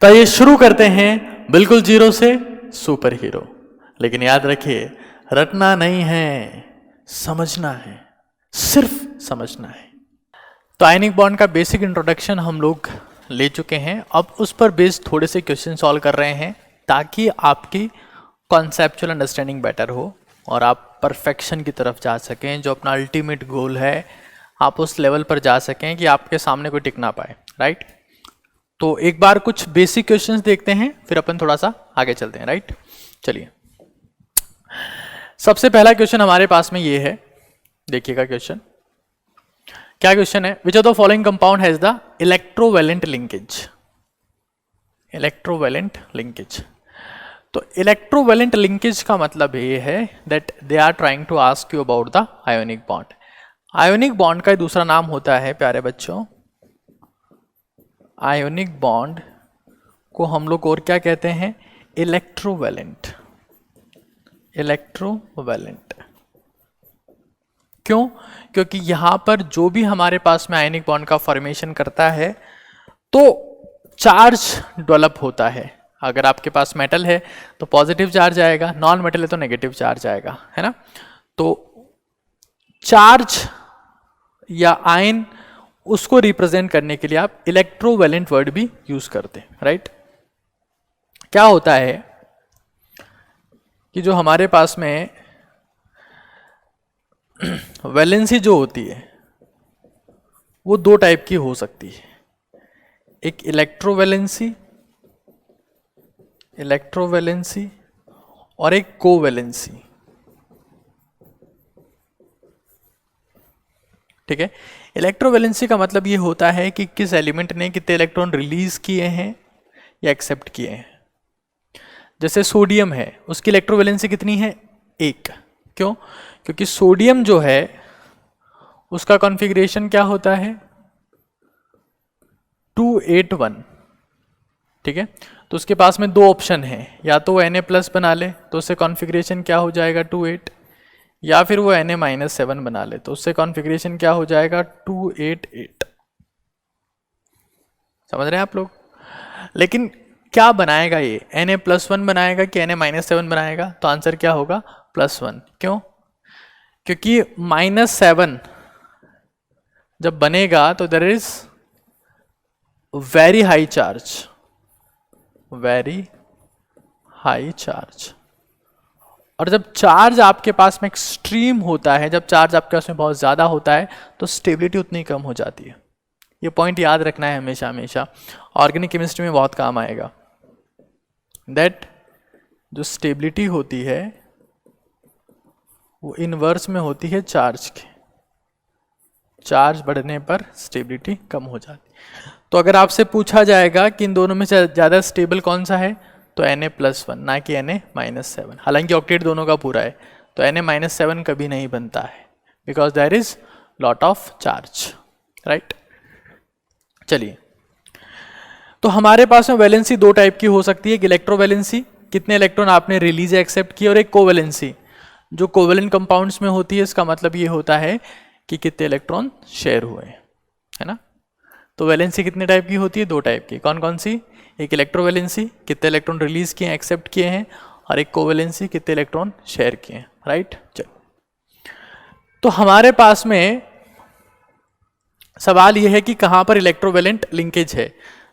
तो ये शुरू करते हैं बिल्कुल जीरो से सुपर हीरो। लेकिन याद रखिए, रटना नहीं है, समझना है, सिर्फ समझना है। तो आयनिक बॉन्ड का बेसिक इंट्रोडक्शन हम लोग ले चुके हैं। अब उस पर बेस्ड थोड़े से क्वेश्चन सॉल्व कर रहे हैं ताकि आपकी कॉन्सेप्चुअल अंडरस्टैंडिंग बेटर हो और आप परफेक्शन की तरफ जा सकें। जो अपना अल्टीमेट गोल है, आप उस लेवल पर जा सकें कि आपके सामने कोई टिक ना पाए, राइट। तो एक बार कुछ बेसिक क्वेश्चंस देखते हैं, फिर अपन थोड़ा सा आगे चलते हैं, राइट। चलिए, सबसे पहला क्वेश्चन हमारे पास में ये है, देखिएगा क्वेश्चन क्या क्वेश्चन है। Which of the following compound has the electrovalent linkage. Electrovalent linkage, तो इलेक्ट्रोवैलेंट लिंकेज का मतलब ये है that they are trying to ask you about the ionic bond. Ionic bond का दूसरा नाम होता है प्यारे बच्चों, आयोनिक बॉन्ड को हम लोग और क्या कहते हैं, इलेक्ट्रोवैलेंट। इलेक्ट्रोवैलेंट क्यों? क्योंकि यहां पर जो भी हमारे पास में आयनिक बॉन्ड का फॉर्मेशन करता है तो चार्ज डेवलप होता है। अगर आपके पास मेटल है तो पॉजिटिव चार्ज आएगा, नॉन मेटल है तो नेगेटिव चार्ज आएगा, है ना। तो चार्ज या आयन, उसको रिप्रेजेंट करने के लिए आप इलेक्ट्रोवैलेंट वर्ड भी यूज करते हैं, राइट। क्या होता है कि जो हमारे पास में वैलेंसी जो होती है वो दो टाइप की हो सकती है, एक इलेक्ट्रोवैलेंसी और एक कोवैलेंसी, ठीक है। इलेक्ट्रोवैलेंसी का मतलब ये होता है कि किस एलिमेंट ने कितने इलेक्ट्रॉन रिलीज किए हैं या एक्सेप्ट किए हैं। जैसे सोडियम है, उसकी इलेक्ट्रोवैलेंसी कितनी है, एक। क्यों? क्योंकि सोडियम जो है उसका कॉन्फ़िगरेशन क्या होता है, 281, ठीक है। तो उसके पास में दो ऑप्शन है, या तो वो Na+ बना ले तो उससे कॉन्फ़िगरेशन क्या हो जाएगा 28, या फिर वो Na-7 बना ले तो उससे कॉन्फ़िगरेशन क्या हो जाएगा 288। समझ रहे हैं आप लोग। लेकिन क्या बनाएगा ये, Na+1 बनाएगा कि Na-7 बनाएगा? तो आंसर क्या होगा, +1। क्यों? क्योंकि -7 जब बनेगा तो there is very high charge, very high charge. और जब चार्ज आपके पास में एक्सट्रीम होता है, जब चार्ज आपके पास में बहुत ज़्यादा होता है तो स्टेबिलिटी उतनी कम हो जाती है। ये पॉइंट याद रखना है हमेशा हमेशा, ऑर्गेनिक केमिस्ट्री में बहुत काम आएगा। दैट जो स्टेबिलिटी होती है वो इनवर्स में होती है चार्ज के। चार्ज बढ़ने पर स्टेबिलिटी कम हो जाती है। तो अगर आपसे पूछा जाएगा कि इन दोनों में से ज़्यादा स्टेबल कौन सा है, तो Na+1, ना कि Na-7। हालांकि ऑक्टेट दोनों का पूरा है, तो Na-7 कभी नहीं बनता है because there is lot of charge, right. चलिए, तो हमारे पास में वैलेंसी दो टाइप की हो सकती है, एक इलेक्ट्रोवैलेंसी, कितने इलेक्ट्रॉन आपने रिलीज या एक्सेप्ट किए, और एक कोवैलेंसी जो कोवैलेंट कंपाउंड्स में होती है। इसका मतलब ये होता है कि कितने इलेक्ट्रॉन शेयर हुए, है ना। तो वैलेंसी कितने टाइप की होती है, दो टाइप की। कौन कौन सी? एक इलेक्ट्रोवैलेंसी, कितने इलेक्ट्रॉन रिलीज किए हैं, एक्सेप्ट किए हैं, और एक कोवैलेंसी, कितने इलेक्ट्रॉन शेयर किए हैं, राइट। चलो, तो हमारे पास में सवाल यह है कि कहां पर इलेक्ट्रोवैलेंट लिंकेज है।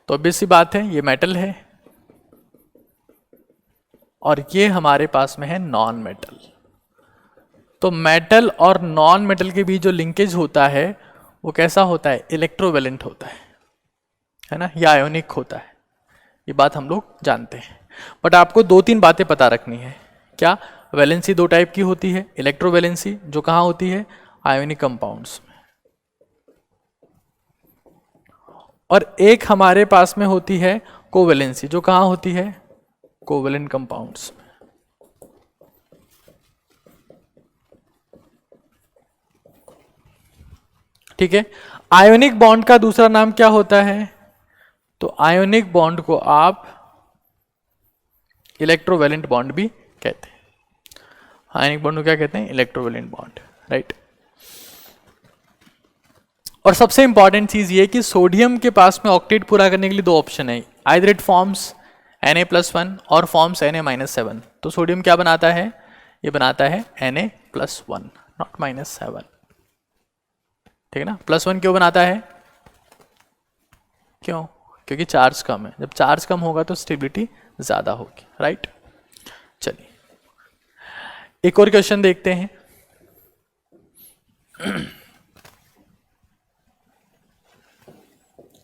तो ऑब्वियस सी बात है, ये मेटल है और ये हमारे पास में है नॉन मेटल। तो मेटल और नॉन मेटल के बीच जो लिंकेज होता है वो कैसा होता है, इलेक्ट्रोवैलेंट होता है ना, या आयोनिक होता है। ये बात हम लोग जानते हैं, बट आपको दो तीन बातें पता रखनी है। क्या? वैलेंसी दो टाइप की होती है, इलेक्ट्रोवैलेंसी जो कहाँ होती है, आयोनिक कंपाउंड्स में, और एक हमारे पास में होती है कोवैलेंसी जो कहाँ होती है, कोवैलेंट कंपाउंड्स में। ठीक है। आयोनिक बॉन्ड का दूसरा नाम क्या होता है? तो आयोनिक बॉन्ड को आप इलेक्ट्रोवैलेंट बॉन्ड भी कहते हैं। आयोनिक बॉन्ड को क्या कहते हैं? Electrovalent bond, right. और सबसे इंपॉर्टेंट चीज ये कि सोडियम के पास में ऑक्टेट पूरा करने के लिए दो ऑप्शन है, आइदर इट फॉर्म्स Na+1 और फॉर्म्स Na-7। तो सोडियम क्या बनाता है, ये बनाता है Na+1 नॉट -7, ठीक है ना। +1 क्यों बनाता है, क्यों, क्योंकि चार्ज कम है, जब चार्ज कम होगा तो स्टेबिलिटी ज्यादा होगी, राइट। चलिए एक और क्वेश्चन देखते हैं।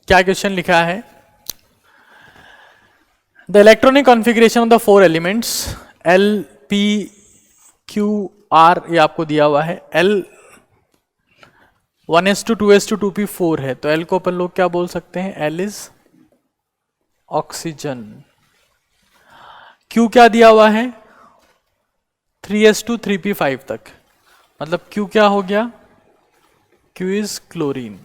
क्या क्वेश्चन लिखा है, the electronic configuration of the 4 elements L P Q R, ये आपको दिया हुआ है। L 1s2 2s2 2p4 है, तो L को अपन लोग क्या बोल सकते हैं, L इज ऑक्सीजन। Q क्या दिया हुआ है, 3s2 3p5 तक, मतलब Q क्या हो गया, Q is chlorine.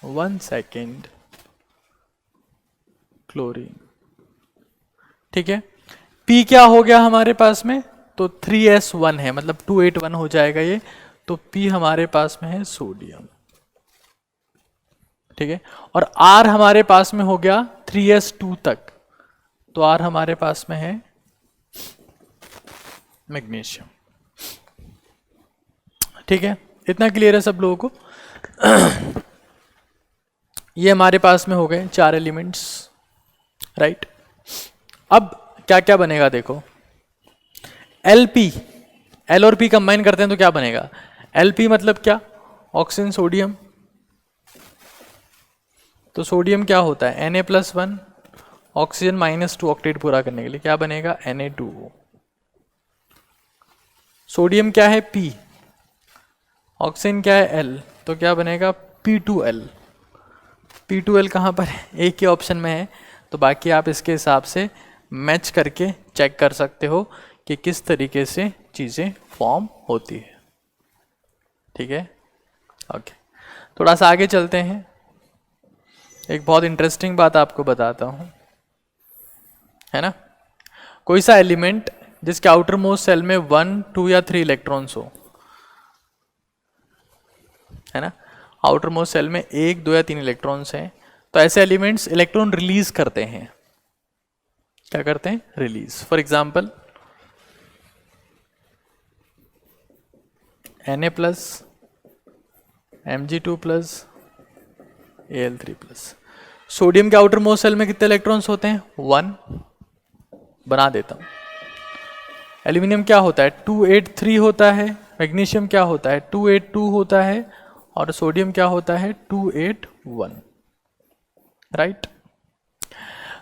1 second, chlorine, ठीक है। P क्या हो गया हमारे पास में, तो 3s1 है, मतलब 281 हो जाएगा ये, तो P हमारे पास में है सोडियम, ठीक है। और R हमारे पास में हो गया 3s2 तक, तो R हमारे पास में है मैग्नीशियम, ठीक है। इतना क्लियर है सब लोगों को। ये हमारे पास में हो गए 4 एलिमेंट्स, राइट। अब क्या क्या बनेगा देखो, LP, L और P कंबाइन करते हैं तो क्या बनेगा, LP मतलब क्या, ऑक्सीजन सोडियम, तो सोडियम क्या होता है Na+1, ऑक्सीजन -2 ऑक्टेट पूरा करने के लिए क्या बनेगा Na2O। सोडियम क्या है P, ऑक्सीजन क्या है L, तो क्या बनेगा P2L। P2L कहाँ पर है, एक ही ऑप्शन में है, तो बाकी आप इसके हिसाब से मैच करके चेक कर सकते हो कि किस तरीके से चीज़ें फॉर्म होती है, ठीक है। ओके, थोड़ा सा आगे चलते हैं, एक बहुत इंटरेस्टिंग बात आपको बताता हूँ, है ना। कोई सा एलिमेंट जिसके आउटर मोस्ट सेल में 1 2 या 3 इलेक्ट्रॉन्स हो, है ना, आउटर मोस्ट सेल में 1 2 या 3 इलेक्ट्रॉन्स हैं, तो ऐसे एलिमेंट्स इलेक्ट्रॉन रिलीज करते हैं, क्या करते हैं, release. For example Na+, Mg2+, Al3+। Sodium के आउटर मोस्ट सेल में कितने इलेक्ट्रॉन्स होते हैं, 1, बना देता हूं। एल्यूमिनियम क्या होता है 283 होता है, मैग्नीशियम क्या होता है 282 होता है, और सोडियम क्या होता है 281, राइट।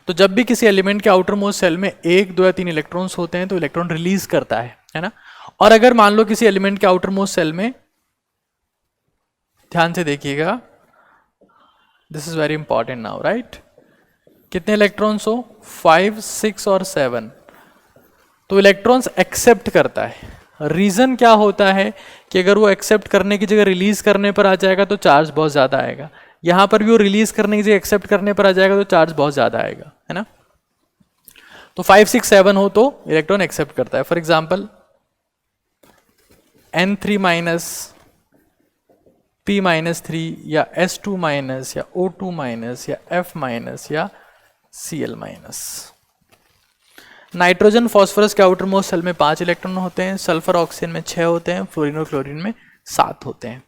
तो जब भी किसी एलिमेंट के आउटर मोस्ट सेल में 1 2 या 3 इलेक्ट्रॉन्स होते हैं तो इलेक्ट्रॉन रिलीज करता है ना। और अगर मान लो किसी एलिमेंट के आउटर मोस्ट सेल में, ध्यान से देखिएगा, this is very important now, right, कितने इलेक्ट्रॉन्स हो 5 6 और 7, तो इलेक्ट्रॉन्स एक्सेप्ट करता है। रीजन क्या होता है कि अगर वो एक्सेप्ट करने की जगह रिलीज करने पर आ जाएगा तो चार्ज बहुत ज्यादा आएगा, यहां पर भी वो रिलीज करने की जगह एक्सेप्ट करने पर आ जाएगा तो चार्ज बहुत ज्यादा आएगा, है ना। तो 5 6 7 हो तो इलेक्ट्रॉन एक्सेप्ट करता है। फॉर एग्जाम्पल N3- P-3 या S2- या O2- या F- या Cl-। नाइट्रोजन फॉस्फोरस के आउटर मोस्ट सेल में 5 इलेक्ट्रॉन होते हैं, सल्फर ऑक्सीजन में 6 होते हैं, फ्लोरीन और क्लोरीन में 7 होते हैं।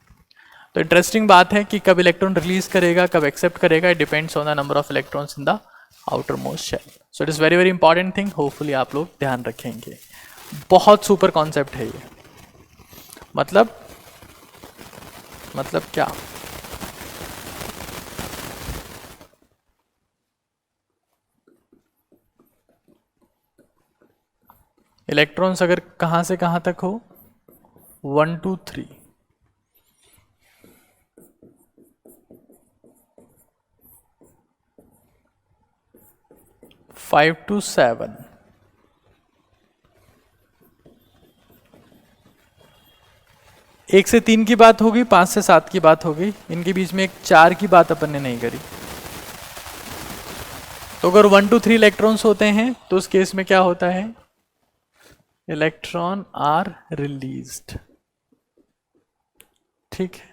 तो इंटरेस्टिंग बात है कि कब इलेक्ट्रॉन रिलीज करेगा, कब एक्सेप्ट करेगा, it depends on the number of electrons in the outermost shell. So it is very very important thing, hopefully आप लोग ध्यान रखेंगे। बहुत सुपर कॉन्सेप्ट है ये, मतलब क्या, इलेक्ट्रॉन्स अगर कहां से कहां तक हो 1 2 3, 5 to 7, 1 से 3 की बात होगी, 5 से 7 की बात होगी, इनके बीच में एक 4 की बात अपन ने नहीं करी। तो अगर 1 2 3 इलेक्ट्रॉन्स होते हैं तो उस केस में क्या होता है, इलेक्ट्रॉन आर रिलीज्ड, ठीक है।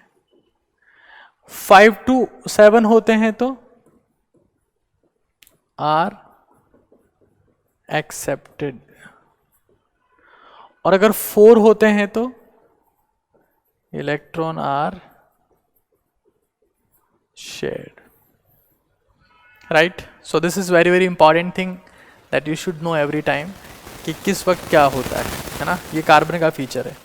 5 to 7 होते हैं तो आर एक्सेप्टेड, और अगर 4 होते हैं तो electron are shared, right? So this is very very important thing that you should know every time कि किस वक्त क्या होता है ना? ये कार्बन का फीचर है.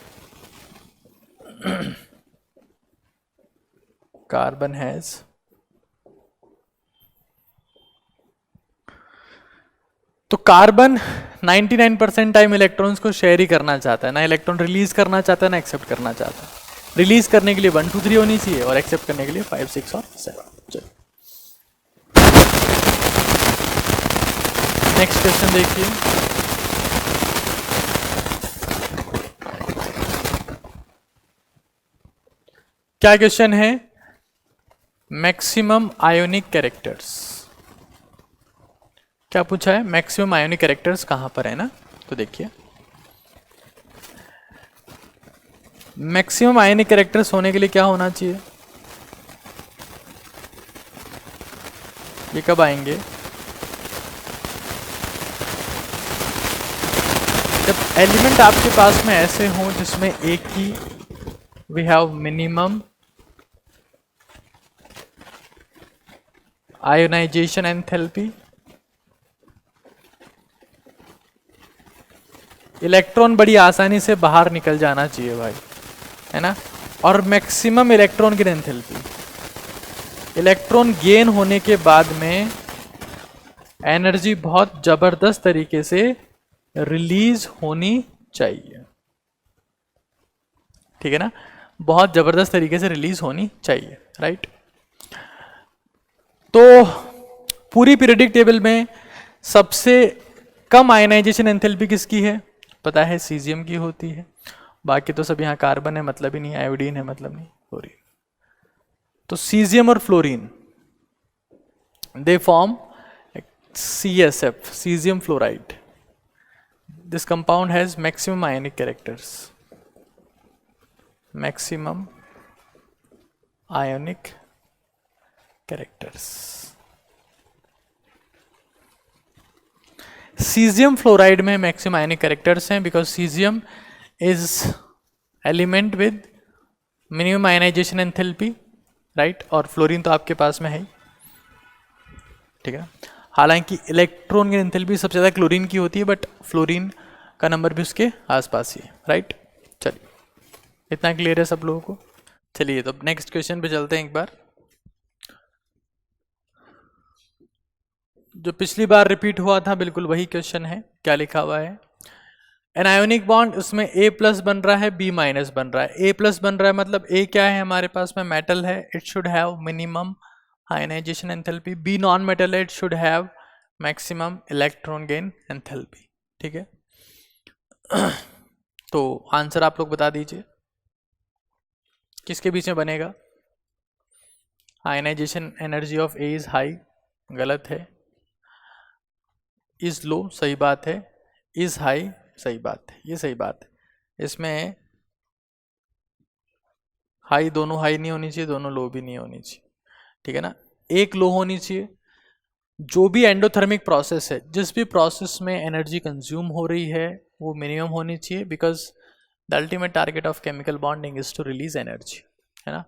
कार्बन हैज तो कार्बन 99% टाइम इलेक्ट्रॉन्स को शेयर ही करना चाहता है ना, इलेक्ट्रॉन रिलीज करना चाहता है ना एक्सेप्ट करना चाहता है. रिलीज करने के लिए 1 2 3 होनी चाहिए और एक्सेप्ट करने के लिए 5 6 और 7. चलिए नेक्स्ट क्वेश्चन देखिए. क्या क्वेश्चन है? Maximum ionic characters. क्या पूछा है? मैक्सिमम आयोनिक कैरेक्टर्स कहां पर है ना. तो देखिए मैक्सिमम आयोनिक कैरेक्टर्स होने के लिए क्या होना चाहिए? ये कब आएंगे? जब एलिमेंट आपके पास में ऐसे हों जिसमें एक ही we have minimum ionization enthalpy, electron बड़ी आसानी से बाहर निकल जाना चाहिए भाई, है ना, और मैक्सिमम इलेक्ट्रॉन की एंथैल्पी. इलेक्ट्रॉन गेन होने के बाद में एनर्जी बहुत जबरदस्त तरीके से रिलीज होनी चाहिए, ठीक है ना, बहुत जबरदस्त तरीके से रिलीज होनी चाहिए, राइट. तो पूरी पीरियोडिक टेबल में सबसे कम आयनाइजेशन एंथैल्पी किसकी है? पता है, सीजियम की होती है. बाकी तो सब यहाँ कार्बन है मतलब ही नहीं, आयोडीन है मतलब नहीं, फ्लोरीन. तो सीजियम और fluorine they form CSF, caesium fluoride. This compound has maximum ionic characters, maximum ionic characters. Caesium fluoride में मैक्सिमम आयनिक कैरेक्टर्स हैं because caesium is element with minimum ionization enthalpy, right, और fluorine तो आपके पास में है, ठीक है. हालांकि इलेक्ट्रॉन की एंथैल्पी सबसे ज़्यादा क्लोरीन की होती है, बट फ्लोरीन का नंबर भी उसके आसपास ही है, राइट. चलिए इतना क्लियर है सब लोगों को. चलिए तो नेक्स्ट क्वेश्चन पे चलते हैं. एक बार जो पिछली बार रिपीट हुआ था बिल्कुल वही क्वेश्चन है. क्या लिखा हुआ है? एन आयोनिक बॉन्ड, उसमें A+ बन रहा है, B- बन रहा है. A+ बन रहा है मतलब A क्या है हमारे पास में? मेटल है, it should have minimum ionization enthalpy. B non metal है, it should have maximum electron gain enthalpy, ठीक है. तो आंसर आप लोग बता दीजिए किसके बीच में बनेगा? Ionization energy of A is high, गलत है. इज लो, सही बात है. इज हाई, सही बात है, ये सही बात है. इसमें हाई, दोनों हाई नहीं होनी चाहिए, दोनों लो भी नहीं होनी चाहिए, ठीक है ना. एक लो होनी चाहिए. जो भी एंडोथर्मिक प्रोसेस है, जिस भी प्रोसेस में एनर्जी कंज्यूम हो रही है वो मिनिमम होनी चाहिए, because the ultimate target of chemical bonding is to release energy, है ना.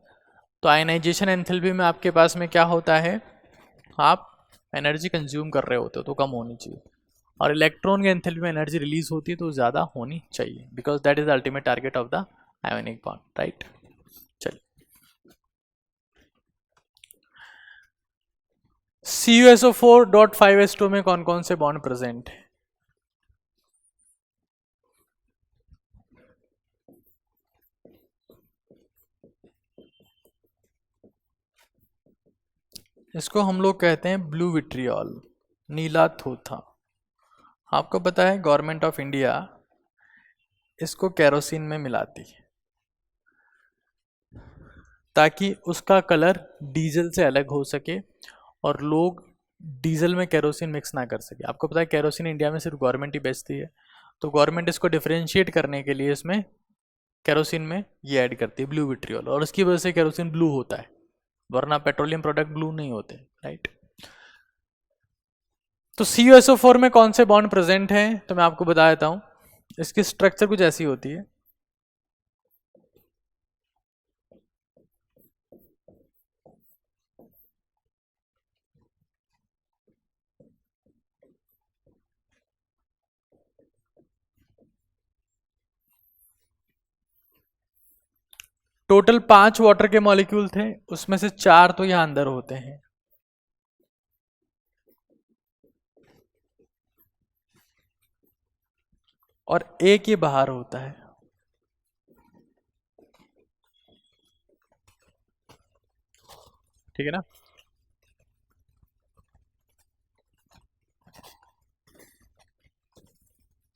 तो आयनाइजेशन एंथैल्पी में आपके पास में क्या होता है? आप एनर्जी कंज्यूम कर रहे होते हो तो कम होनी चाहिए, और इलेक्ट्रॉन के एंथैल्पी में एनर्जी रिलीज होती है तो ज़्यादा होनी चाहिए, because that is the ultimate target of the ionic bond, right. चलिए CuSO4.5H2 में कौन कौन से बॉन्ड प्रेजेंट है? इसको हम लोग कहते हैं ब्लू विट्रियॉल, नीला थोथा. आपको पता है गवर्नमेंट ऑफ इंडिया इसको केरोसिन में मिलाती है ताकि उसका कलर डीजल से अलग हो सके और लोग डीजल में केरोसिन मिक्स ना कर सके. आपको पता है केरोसिन इंडिया में सिर्फ गवर्नमेंट ही बेचती है, तो गवर्नमेंट इसको डिफरेंशिएट करने के लिए इसमें केरोसिन में ये ऐड करती है ब्लू विट्रियॉल, और उसकी वजह से केरोसिन ब्लू होता है, वरना पेट्रोलियम प्रोडक्ट ब्लू नहीं होते, राइट. तो CuSO4 में कौन से बॉन्ड प्रेजेंट हैं, तो मैं आपको बता देता हूं। इसकी स्ट्रक्चर कुछ ऐसी होती है। टोटल 5 वाटर के मॉलिक्यूल थे, उसमें से 4 तो यहां अंदर होते हैं, और एक ये बाहर होता है। ठीक है ना।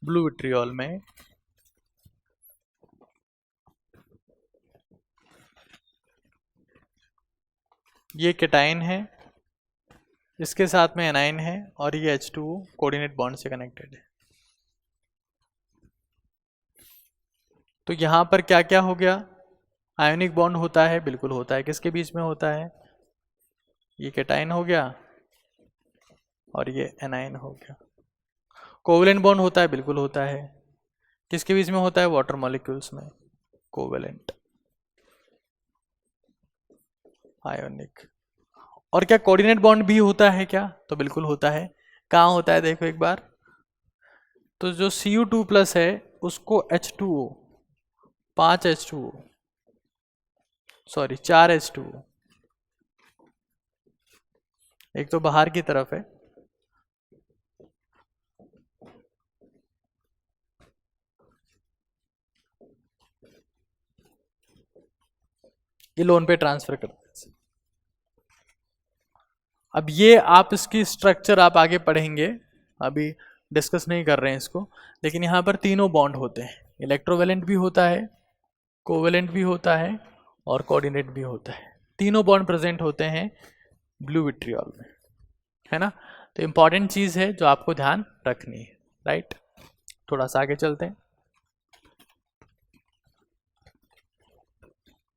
ब्लू विट्रियोल में ये केटाइन है, इसके साथ में एनाइन है, और ये H2O कोऑर्डिनेट बॉन्ड से कनेक्टेड है। तो यहां पर क्या क्या हो गया, आयोनिक बॉन्ड होता है, बिल्कुल होता है। किसके बीच में होता है, ये केटाइन हो गया और ये एनाइन हो गया। कोवेलेंट बॉन्ड होता है, बिल्कुल होता है। किसके बीच में होता है, वाटर मॉलिक्यूल्स में, कोवेलेंट आयोनिक। और क्या कोऑर्डिनेट बॉन्ड भी होता है क्या, तो बिल्कुल होता है। कहाँ होता है, देखो एक बार। तो जो Cu2+ है उसको H2O, 5 H2O, सॉरी 4 H2O, एक तो बाहर की तरफ है, ये लोन पे ट्रांसफर करते हैं। अब ये आप इसकी स्ट्रक्चर आप आगे पढ़ेंगे, अभी डिस्कस नहीं कर रहे हैं इसको। लेकिन यहाँ पर तीनों बॉन्ड होते हैं, इलेक्ट्रोवेलेंट भी होता है, कोवेलेंट भी होता है, और कोऑर्डिनेट भी होता है। तीनों बॉन्ड प्रेजेंट होते हैं ब्लू विट्रियोल में, है ना। तो इंपॉर्टेंट चीज़ है जो आपको ध्यान रखनी है, राइट। थोड़ा सा आगे चलते हैं,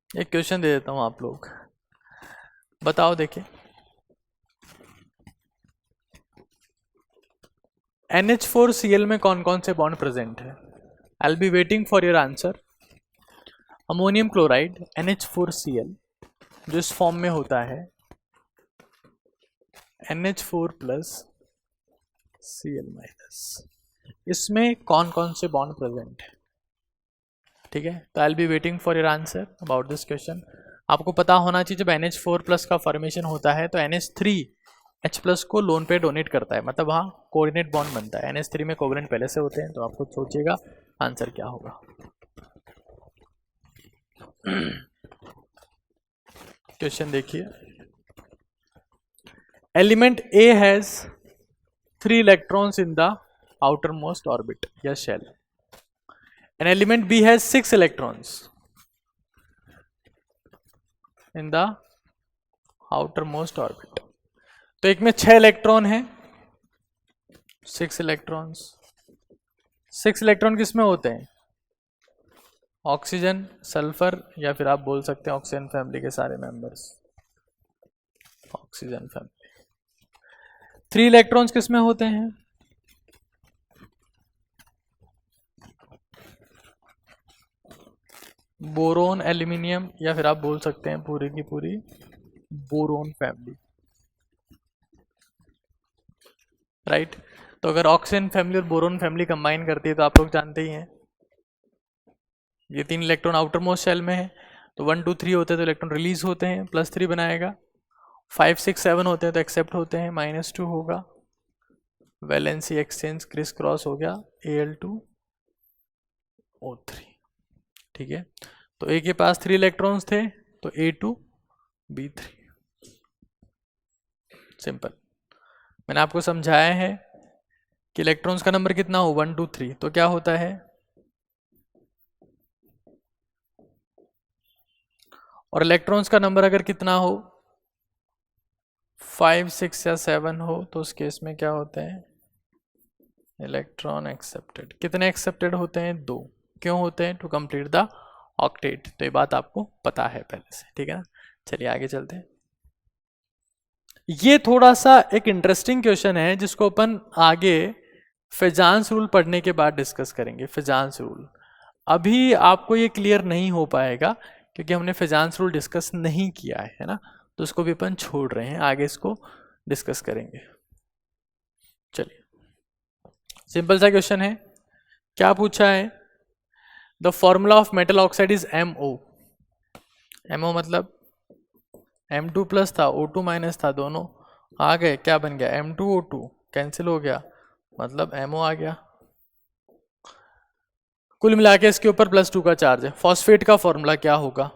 एक क्वेश्चन दे देता हूँ, आप लोग बताओ। देखिए NH4Cl में कौन कौन से बॉन्ड प्रेजेंट है। I will be waiting for your answer. Ammonium chloride NH4Cl जो इस फॉर्म में होता है, NH4+Cl-, इसमें कौन कौन से बॉन्ड प्रेजेंट है। ठीक है, तो I will be waiting for your answer about this question. आपको पता होना चाहिए, जब NH4+ का फॉर्मेशन होता है तो NH3H+ को लोन पे डोनेट करता है, मतलब वहाँ कोऑर्डिनेट बॉन्ड बनता है। NH3 में कोवेलेंट पहले से होते हैं, तो आपको सोचिएगा आंसर क्या होगा। क्वेश्चन देखिए, element A has 3 electrons in the outermost orbit या shell, and element B has 6 electrons in the outermost orbit। तो एक में 6 इलेक्ट्रॉन है, 6 इलेक्ट्रॉन्स। 6 इलेक्ट्रॉन किस में होते हैं, ऑक्सीजन, सल्फर, या फिर आप बोल सकते हैं ऑक्सीजन फैमिली के सारे मेंबर्स, ऑक्सीजन फैमिली। 3 इलेक्ट्रॉन्स किस में होते हैं, बोरोन, एल्यूमिनियम, या फिर आप बोल सकते हैं पूरी की पूरी बोरोन फैमिली, राइट। तो अगर ऑक्सीजन फैमिली और बोरोन फैमिली कंबाइन करती है तो आप लोग जानते ही हैं, ये 3 इलेक्ट्रॉन आउटर मोस्ट शेल में है, तो 1 2 3 होते हैं तो इलेक्ट्रॉन रिलीज होते हैं, +3 बनाएगा। 5 6 7 होते हैं तो एक्सेप्ट होते हैं, -2 होगा। वैलेंसी एक्सचेंज क्रिस क्रॉस हो गया, Al2O3। ठीक है, तो A के पास 3 इलेक्ट्रॉन्स थे, तो A2B3, सिंपल। मैंने आपको समझाया है कि इलेक्ट्रॉन्स का नंबर कितना हो, 1 2 3, तो क्या होता है, और इलेक्ट्रॉन्स का नंबर अगर कितना हो, 5 6 या 7 हो, तो उस केस में क्या होते हैं, इलेक्ट्रॉन एक्सेप्टेड। कितने एक्सेप्टेड होते हैं, 2। क्यों होते हैं, टू कंप्लीट द ऑक्टेट। तो ये बात आपको पता है पहले से, ठीक है ना। चलिए आगे चलते हैं। ये थोड़ा सा एक इंटरेस्टिंग क्वेश्चन है जिसको अपन आगे फेजांस रूल पढ़ने के बाद डिस्कस करेंगे। फेजांस रूल अभी आपको ये क्लियर नहीं हो पाएगा क्योंकि हमने फेजांस रूल डिस्कस नहीं किया है ना, तो उसको भी अपन छोड़ रहे हैं, आगे इसको डिस्कस करेंगे। चलिए, सिंपल सा क्वेश्चन है। क्या पूछा है? The formula of metal oxide is MO। MO मतलब M2 प्लस था, O2 माइनस था, दोनों आ गए, क्या बन गया? M2O2 कैंसिल हो गया, मतलब MO आ गया। कुल मिला के इसके ऊपर +2 का चार्ज है। फॉस्फेट का फॉर्मूला क्या होगा?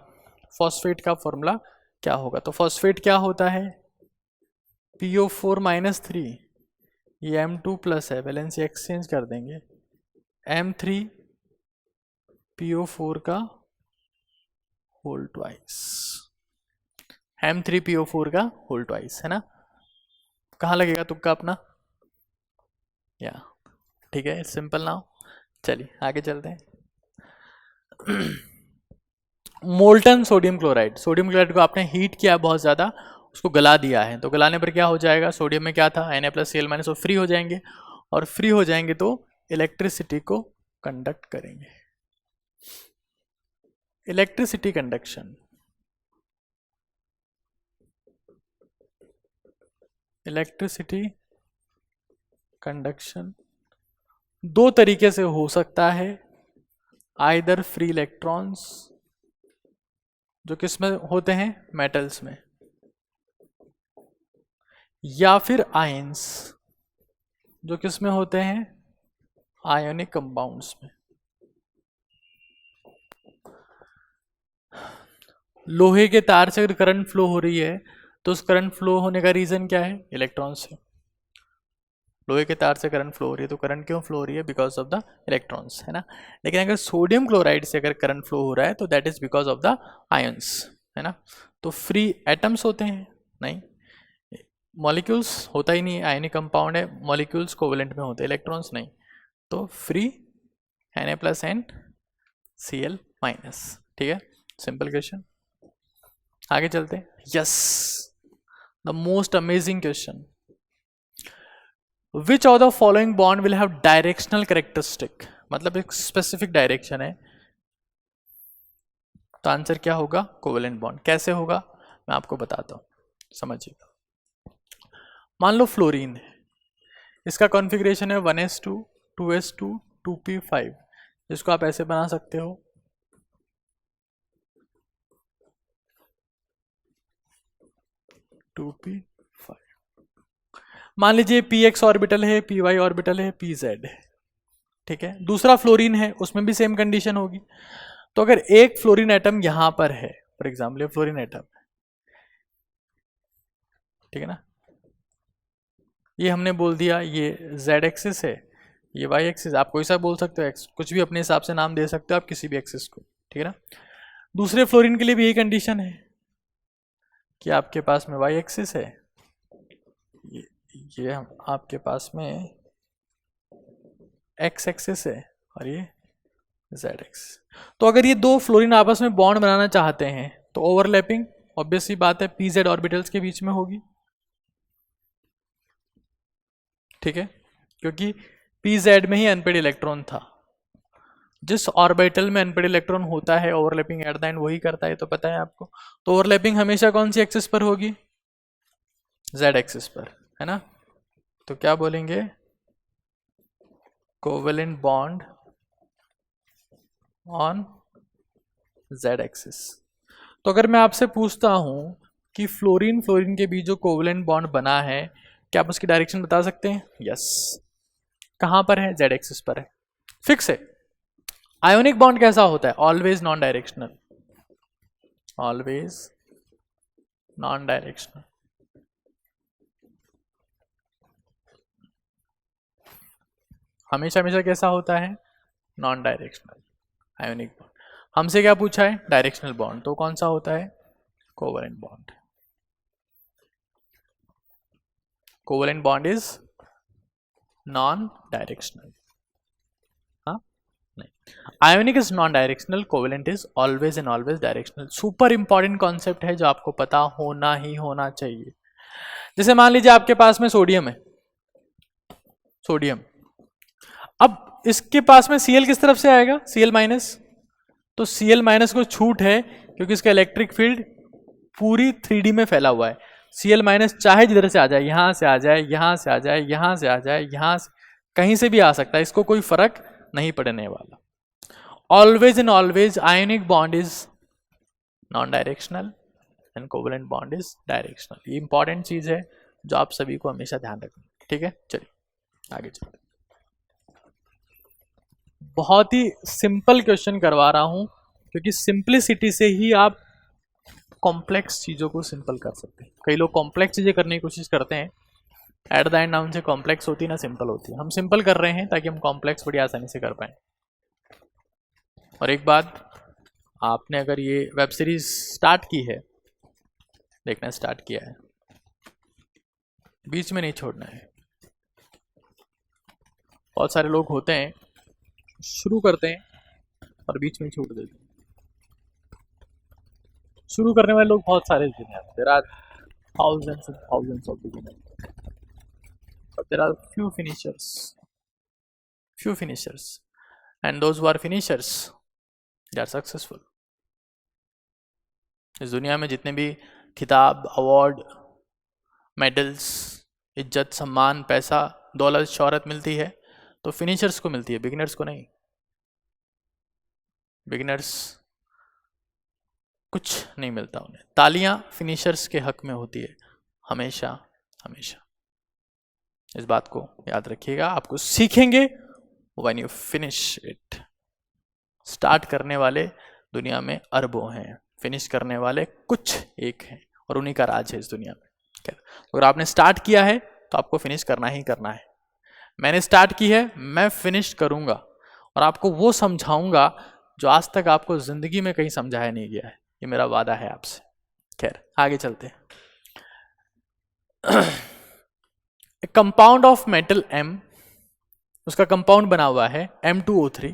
फॉस्फेट का फॉर्मूला क्या होगा? तो फॉस्फेट क्या होता है? PO4 माइनस 3, ये M2 प्लस है, वैलेंसी एक्सचेंज कर देंगे, M3 PO4 का होल ट्वाइस, M3PO4 का होल ट्वाइस, है ना? कहाँ लगेगा तुक्का अपना? या ठीक है, सिंपल नाउ। चलिए आगे चलते हैं। Molten sodium chloride, sodium chloride को आपने हीट किया बहुत ज़्यादा, उसको गला दिया है, तो गलाने पर क्या हो जाएगा? सोडियम में क्या था? Na+Cl- वो फ्री हो जाएंगे, और फ्री हो जाएंगे तो इलेक्ट्रिसिटी को कंडक्ट करेंगे। इलेक्ट्रिसिटी कंडक्शन, इलेक्ट्रिसिटी कंडक्शन दो तरीके से हो सकता है। आइदर फ्री इलेक्ट्रॉन्स, जो किस में होते हैं? मेटल्स में, या फिर आयंस, जो किस में होते हैं? आयोनिक कंपाउंड्स में। लोहे के तार से अगर करंट फ्लो हो रही है तो उस करंट फ्लो होने का रीजन क्या है? इलेक्ट्रॉन से। लोहे के तार से करंट फ्लो हो रही है तो करंट क्यों फ्लो हो रही है? बिकॉज ऑफ द इलेक्ट्रॉन्स, है ना? लेकिन अगर सोडियम क्लोराइड से अगर करंट फ्लो हो रहा है तो that is because of the ions, है ना? तो फ्री एटम्स होते हैं? नहीं, मॉलिक्यूल्स होता ही नहीं, आयनिक कंपाउंड है, मॉलिक्यूल्स कोवेलेंट में होते हैं, इलेक्ट्रॉन्स नहीं, तो फ्री Na+NCl-। ठीक है, सिंपल क्वेश्चन। आगे चलते हैं। Yes, the most amazing question, which of the following bond will have directional characteristic, मतलब एक स्पेसिफिक डायरेक्शन है, तो आंसर क्या होगा? Covalent bond. कैसे होगा मैं आपको बताता हूं, समझिएगा। मान लो फ्लोरीन है, इसका कॉन्फ़िगरेशन है 1s2 2s2 2p5, जिसको आप ऐसे बना सकते हो, मान लीजिए px ऑर्बिटल है, py ऑर्बिटल है, pz है, ठीक है। दूसरा फ्लोरीन है, उसमें भी सेम कंडीशन होगी। तो अगर एक फ्लोरीन एटम यहां पर है, फॉर एग्जाम्पल ये फ्लोरीन एटम, ठीक है ना, ये हमने बोल दिया ये z एक्सिस है, ये y एक्सिस, आप कोई सा बोल सकते हो, एक्स कुछ भी अपने हिसाब से नाम दे सकते हो आप किसी भी एक्सिस को, ठीक है ना। दूसरे फ्लोरीन के लिए भी यही कंडीशन है कि आपके पास में y एक्सिस है, ये आपके पास में x एक्सिस है, और ये z एक्सिस। तो अगर ये दो फ्लोरीन आपस में बॉन्ड बनाना चाहते हैं तो ओवरलैपिंग ऑब्वियस सी बात है pz ऑर्बिटल्स के बीच में होगी, ठीक है, क्योंकि pz में ही अनपेड इलेक्ट्रॉन था। जिस ऑर्बिटल में अनपेड इलेक्ट्रॉन होता है ओवरलैपिंग एट द एंड वही करता है, तो पता है आपको। तो ओवरलैपिंग हमेशा कौन सी एक्सिस पर होगी? z एक्सिस पर, है ना। तो क्या बोलेंगे? Covalent bond on z axis. तो अगर मैं आपसे पूछता हूं कि फ्लोरीन फ्लोरीन के बीच जो कोवेलेंट बॉन्ड बना है, क्या आप उसकी डायरेक्शन बता सकते हैं? यस। कहां पर है? z एक्सिस पर है, फिक्स है। आयोनिक बॉन्ड कैसा होता है? Always non directional, always non directional. हमेशा हमेशा कैसा होता है? Non directional ionic bond. हमसे क्या पूछा है? डायरेक्शनल बॉन्ड, तो कौन सा होता है? Covalent bond. Covalent bond is non directional, हाँ नहीं। Ionic is non directional, covalent is always and always directional. Super important concept है जो आपको पता होना ही होना चाहिए। जैसे मान लीजिए आपके पास में सोडियम है, सोडियम, अब इसके पास में Cl किस तरफ से आएगा, Cl माइनस, तो Cl माइनस को छूट है क्योंकि इसका इलेक्ट्रिक फील्ड पूरी 3D में फैला हुआ है। Cl माइनस चाहे जिधर से आ जाए, यहां से आ जाए, यहां से आ जाए, यहां से आ जाए, यहां से, कहीं से भी आ सकता है, इसको कोई फर्क नहीं पड़ने वाला। Always and always ionic bond is non directional and covalent bond is directional. ये इंपॉर्टेंट चीज है जो आप सभी को हमेशा ध्यान रखना, ठीक है। चलिए आगे चलते, बहुत ही सिंपल क्वेश्चन करवा रहा हूं क्योंकि सिंप्लिसिटी से ही आप कॉम्प्लेक्स चीजों को सिंपल कर सकते हैं। कई लोग कॉम्प्लेक्स चीजें करने की कोशिश करते हैं, एट द एंड ना उनसे कॉम्प्लेक्स होती ना सिंपल होती है। हम सिंपल कर रहे हैं ताकि हम कॉम्प्लेक्स बड़ी आसानी से कर पाए। और एक बात, आपने अगर ये वेब सीरीज स्टार्ट की है, देखना स्टार्ट किया है, बीच में नहीं छोड़ना है। बहुत सारे लोग होते हैं शुरू करते हैं और बीच में छोड़ देते हैं। शुरू करने वाले लोग बहुत सारे दुनिया में, there are thousands and thousands of beginners, but there are few finishers, and those who are finishers, they are successful. इस दुनिया में जितने भी खिताब, अवार्ड, मेडल्स, इज्जत, सम्मान, पैसा, दौलत, शोहरत मिलती है तो फिनिशर्स को मिलती है, बिगिनर्स को नहीं। बिगिनर्स कुछ नहीं मिलता उन्हें। तालियां फिनिशर्स के हक में होती है हमेशा हमेशा। इस बात को याद रखिएगा, आपको सीखेंगे when you finish it. Start करने वाले दुनिया में अरबों हैं, फिनिश करने वाले कुछ एक हैं, और उन्हीं का राज है इस दुनिया में। अगर आपने स्टार्ट किया है तो आपको फिनिश करना ही करना है। मैंने स्टार्ट की है, मैं फिनिश करूंगा और आपको वो समझाऊंगा जो आज तक आपको जिंदगी में कहीं समझाया नहीं गया है। ये मेरा वादा है आपसे। खैर आगे चलते हैं। कंपाउंड ऑफ मेटल M, उसका कंपाउंड बना हुआ है M2O3।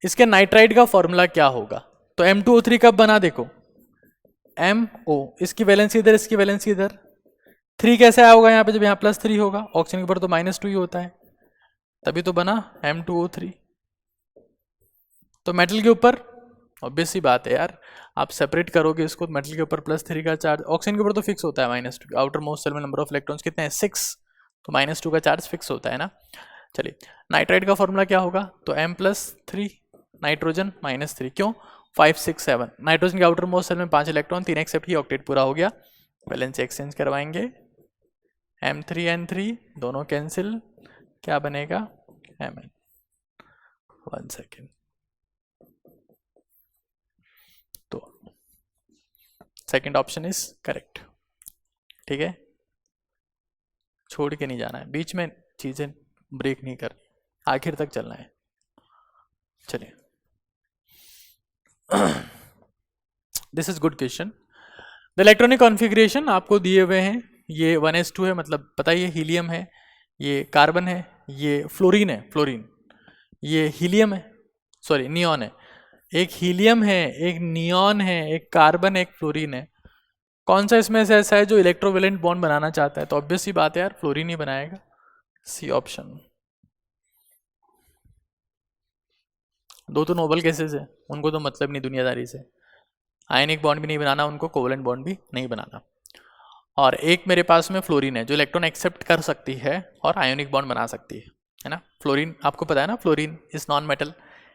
इसके नाइट्राइड का फॉर्मूला क्या होगा? तो M2O3 कब बना, देखो MO, इसकी वैलेंसी इधर, इसकी वैलेंसी इधर, 3 कैसे आया होगा यहाँ पे जब यहाँ +3 होगा? ऑक्सीजन के ऊपर तो -2 ही होता है, तभी तो बना M2O3। तो मेटल के ऊपर ऑब्वियस सी बात है यार, आप सेपरेट करोगे इसको, मेटल के ऊपर +3 का चार्ज, ऑक्सीजन के ऊपर तो फिक्स होता है -2। आउटर मोस्ट सेल में नंबर ऑफ इलेक्ट्रॉन्स कितने हैं? 6, तो -2 का चार्ज फिक्स होता है ना। चलिए नाइट्राइड का फॉर्मूला क्या होगा? तो M+3, नाइट्रोजन -3, क्यों? 5 6 7, नाइट्रोजन के आउटर मोस्ट सेल में 5 इलेक्ट्रॉन, 3 एक्सेप्ट ही, ऑक्टेट पूरा हो गया। वैलेंसी एक्सचेंज करवाएंगे, M3N3 दोनों कैंसिल, क्या बनेगा? Mn। 1 सेकेंड, तो सेकेंड ऑप्शन इज करेक्ट, ठीक है। छोड़ के नहीं जाना है, बीच में चीजें ब्रेक नहीं करनी, आखिर तक चलना है। चलिए this is good question. The electronic configuration आपको दिए हुए हैं, ये 1s2 है, मतलब पता ही है हीलियम है, ये कार्बन है, ये फ्लोरीन है, फ्लोरीन, ये हीलियम है, सॉरी नियॉन है, एक हीलियम है, एक नियॉन है, एक कार्बन है, एक फ्लोरीन है। कौन सा इसमें से ऐसा है जो इलेक्ट्रोवेलेंट बॉन्ड बनाना चाहता है? तो ऑब्वियस सी बात है यार, फ्लोरीन ही बनाएगा, सी ऑप्शन। दो तो नोबल केसेस है, उनको तो मतलब नहीं दुनियादारी से, आयनिक बॉन्ड भी नहीं बनाना उनको, कोवेलेंट बॉन्ड भी नहीं बनाना। और एक मेरे पास में फ्लोरीन है जो इलेक्ट्रॉन एक्सेप्ट कर सकती है और आयोनिक बॉन्ड बना सकती है ना। फ्लोरीन आपको पता है ना, fluorine is non metal,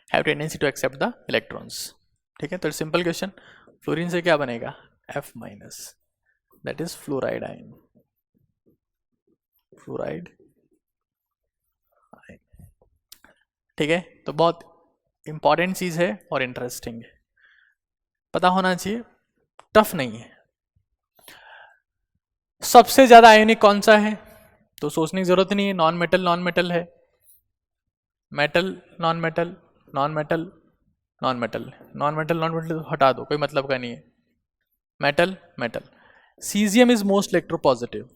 have tendency to accept the electrons, ठीक है। तो सिंपल क्वेश्चन, फ्लोरीन से क्या बनेगा? F-, that is fluoride ion, fluoride ion, ठीक है। तो बहुत इंपॉर्टेंट चीज है और इंटरेस्टिंग है, पता होना चाहिए, टफ नहीं है। सबसे ज्यादा आयोनिक कौन सा है? तो सोचने की जरूरत नहीं है, नॉन मेटल, नॉन मेटल है, metal, non metal, non metal, non metal, non metal, non metal हटा दो, कोई मतलब का नहीं है, metal, metal. Caesium is most electropositive.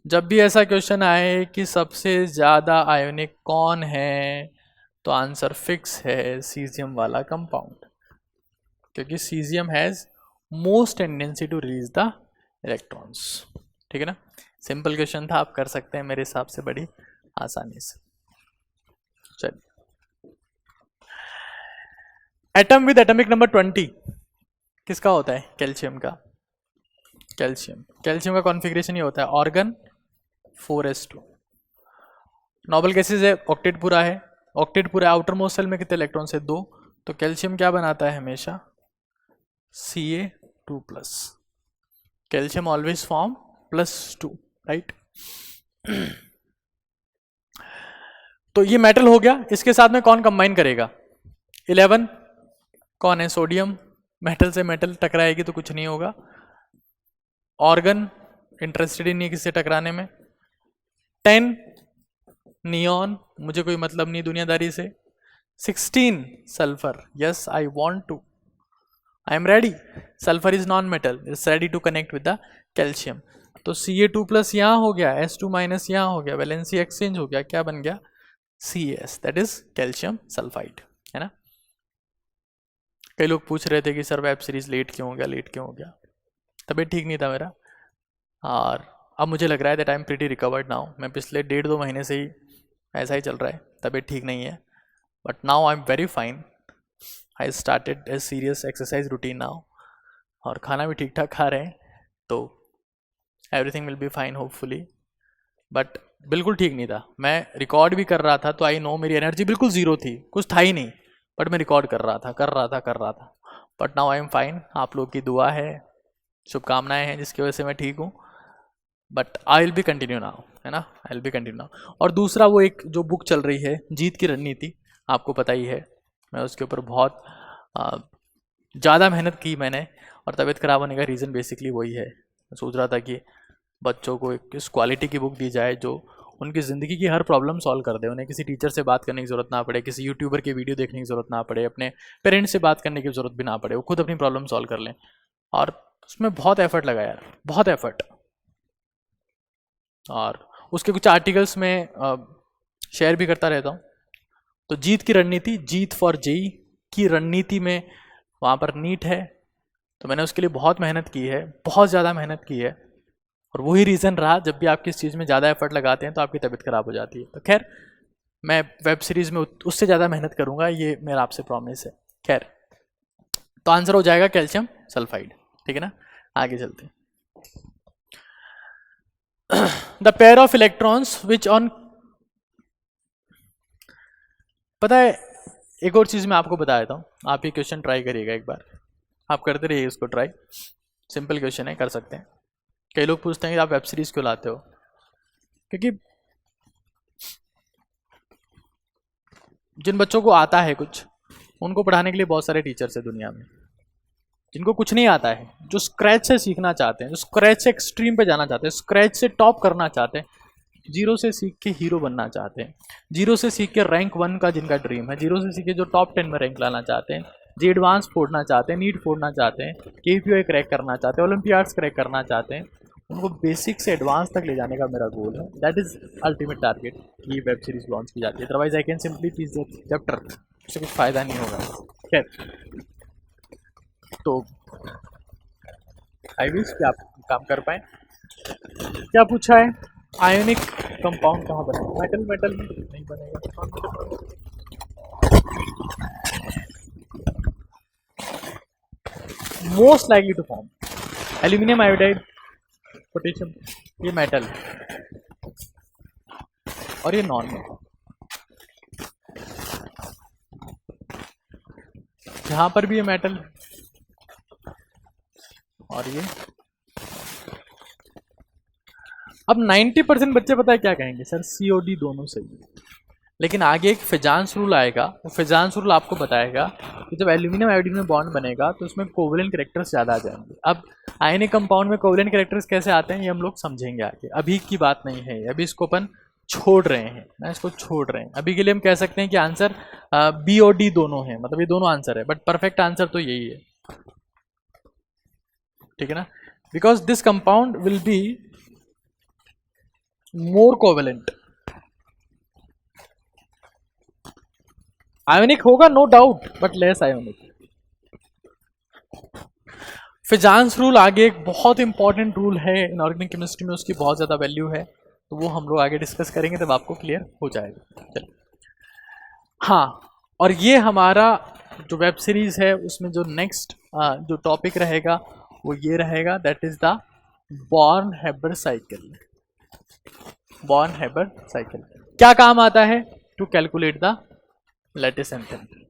जब भी ऐसा क्वेश्चन आए कि सबसे ज्यादा आयोनिक कौन है, तो आंसर फिक्स है सीजियम वाला कंपाउंड, क्योंकि caesium has most tendency to release the electrons. ठीक है ना, सिंपल क्वेश्चन था, आप कर सकते हैं मेरे हिसाब से बड़ी आसानी से। चलिए, एटम विद एटॉमिक नंबर 20 किसका होता है? कैल्शियम का। कैल्शियम का कॉन्फ़िगरेशन ये होता है ऑर्गन 4s2। नॉबल गैसेज है, ऑक्टेट पूरा है, ऑक्टेट पूरा आउटर मोस्ट सेल में कितने इलेक्ट्रॉन्स है? 2। तो कैल्शियम क्या बनाता है हमेशा? Ca2+। Calcium always form +2, right. तो ये मेटल हो गया, इसके साथ में कौन कंबाइन करेगा? 11 कौन है? सोडियम। मेटल से मेटल टकराएगी तो कुछ नहीं होगा। ऑर्गन इंटरेस्टेड ही नहीं किससे टकराने में। 10 नियॉन, मुझे कोई मतलब नहीं दुनियादारी से। 16 sulphur, yes I want to, I am ready. Sulphur is non metal, is ready to connect with the calcium. तो Ca2+ यहाँ हो गया, S2- यहाँ हो गया, वैलेंसी एक्सचेंज हो गया, क्या बन गया? Cas, that is calcium sulphide, है ना। कई लोग पूछ रहे थे कि सर वेब सीरीज लेट क्यों हो गया, तबीयत ठीक नहीं था मेरा, और अब मुझे लग रहा है that I am pretty recovered now. मैं पिछले 1.5-2 महीने से ही ऐसा ही चल रहा है, तबीयत ठीक नहीं है, but now I am very fine. I started a serious exercise routine now, और खाना भी ठीक ठाक खा रहे हैं, तो everything will be fine hopefully. But बिल्कुल ठीक नहीं था, मैं रिकॉर्ड भी कर रहा था, तो आई नो मेरी एनर्जी बिल्कुल ज़ीरो थी, कुछ था ही नहीं, बट मैं रिकॉर्ड कर रहा था। But now I am fine. आप लोग की दुआ है, शुभकामनाएं हैं जिसकी वजह से मैं ठीक हूँ, but I will be continue now, है ना, I will be continue now. और दूसरा, वो एक जो बुक चल रही है जीत की रणनीति, आपको पता ही है, मैं उसके ऊपर बहुत ज़्यादा मेहनत की मैंने, और तबीयत खराब होने का रीज़न बेसिकली वही है। मैं सोच रहा था कि बच्चों को एक इस क्वालिटी की बुक दी जाए जो उनकी ज़िंदगी की हर प्रॉब्लम सॉल्व कर दे, उन्हें किसी टीचर से बात करने की ज़रूरत ना पड़े, किसी यूट्यूबर की वीडियो देखने की ज़रूरत ना पड़े, अपने पेरेंट्स से बात करने की ज़रूरत भी ना पड़े, वो खुद अपनी प्रॉब्लम सॉल्व कर लें। और उसमें बहुत एफर्ट लगा यार, बहुत एफर्ट। और उसके कुछ आर्टिकल्स में शेयर भी करता रहता हूँ। तो जीत की रणनीति, जीत फॉर जेई की रणनीति में वहाँ पर नीट है, तो मैंने उसके लिए बहुत मेहनत की है, बहुत ज़्यादा मेहनत की है, और वही रीज़न रहा, जब भी आप किस चीज़ में ज़्यादा एफर्ट लगाते हैं तो आपकी तबीयत खराब हो जाती है। तो खैर, मैं वेब सीरीज़ में उससे ज़्यादा मेहनत करूँगा, ये मेरा आपसे प्रॉमिस है। खैर, तो आंसर हो जाएगा कैल्शियम सल्फाइड, ठीक है ना। आगे चलते हैं। The pair of electrons which on, पता है एक और चीज़ मैं आपको बता देता हूँ, आप ये क्वेश्चन ट्राई करिएगा एक बार, आप करते रहिए इसको ट्राई, सिंपल क्वेश्चन है, कर सकते हैं। कई लोग पूछते हैं कि आप वेब सीरीज़ क्यों लाते हो, क्योंकि जिन बच्चों को आता है कुछ, उनको पढ़ाने के लिए बहुत सारे टीचर्स हैं दुनिया में। जिनको कुछ नहीं आता है, जो स्क्रैच से सीखना चाहते हैं, जो स्क्रैच से एक्सट्रीम पे जाना चाहते हैं, स्क्रैच से टॉप करना चाहते हैं, जीरो से सीख के हीरो बनना चाहते हैं, जीरो से सीख के रैंक 1 का जिनका ड्रीम है, जीरो से सीख के जो टॉप 10 में रैंक लाना चाहते हैं, जो एडवांस फोड़ना चाहते हैं, नीट फोड़ना चाहते हैं, KPI क्रैक करना चाहते हैं, ओलंपियाड्स क्रैक करना चाहते हैं, उनको बेसिक से एडवांस तक ले जाने का मेरा गोल है। दैट इज अल्टीमेट टारगेट कि वेब सीरीज लॉन्च की जाती है। Otherwise I can simply teach the chapter, उससे कुछ फ़ायदा नहीं होगा। खैर, तो आई विश कि आप काम कर पाए। क्या पूछा है? आयोनिक कंपाउंड कहाँ बनेगा? मेटल मेटल नहीं बनेगा, most likely to form aluminium iodide, potassium, ये मेटल और ये नॉन मेटल। यहाँ पर भी ये मेटल और ये। अब 90% बच्चे पता है क्या कहेंगे, सर COD दोनों सही है, लेकिन आगे एक फिजांस रूल आएगा, वो फिजांस रूल आपको बताएगा कि जब एल्यूमिनियम आयोडीन में बॉन्ड बनेगा तो उसमें कोवलेंट कैरेक्टर्स ज़्यादा आ जाएंगे। अब आयनिक कंपाउंड में कोवलेंट कैरेक्टर्स कैसे आते हैं ये हम लोग समझेंगे आगे, अभी की बात नहीं है, अभी इसको अपन छोड़ रहे हैं ना, इसको छोड़ रहे हैं। अभी के लिए हम कह सकते हैं कि आंसर B और D दोनों है, मतलब ये दोनों आंसर है, बट परफेक्ट आंसर तो यही है, ठीक है ना, because this compound will be more covalent. Ionic होगा no doubt, but less ionic. Fajans rule आगे एक बहुत इंपॉर्टेंट रूल है इनऑर्गेनिक केमिस्ट्री में, उसकी बहुत ज़्यादा वैल्यू है, तो वो हम लोग आगे डिस्कस करेंगे तब आपको क्लियर हो जाएगा। चलिए, हाँ, और ये हमारा जो वेब सीरीज है उसमें जो नेक्स्ट जो टॉपिक रहेगा वो ये रहेगा, that is the Born Haber cycle. Born Haber cycle क्या काम आता है? To calculate the lattice enthalpy.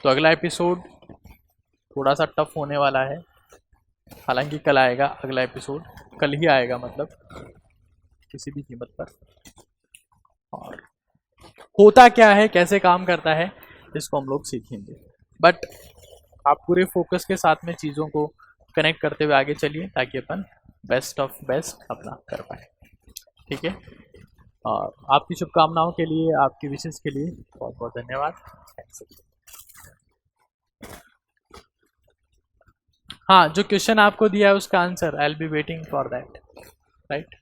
तो अगला एपिसोड थोड़ा सा टफ होने वाला है, हालांकि कल आएगा अगला एपिसोड, कल ही आएगा मतलब किसी भी कीमत पर। और होता क्या है, कैसे काम करता है, इसको हम लोग सीखेंगे। बट आप पूरे फोकस के साथ में चीज़ों को कनेक्ट करते हुए आगे चलिए ताकि अपन बेस्ट ऑफ बेस्ट अपना कर पाए। ठीक है, और आपकी शुभकामनाओं के लिए, आपकी विशेष के लिए बहुत बहुत धन्यवाद। हाँ, जो क्वेश्चन आपको दिया है उसका answer I will be waiting for that, right.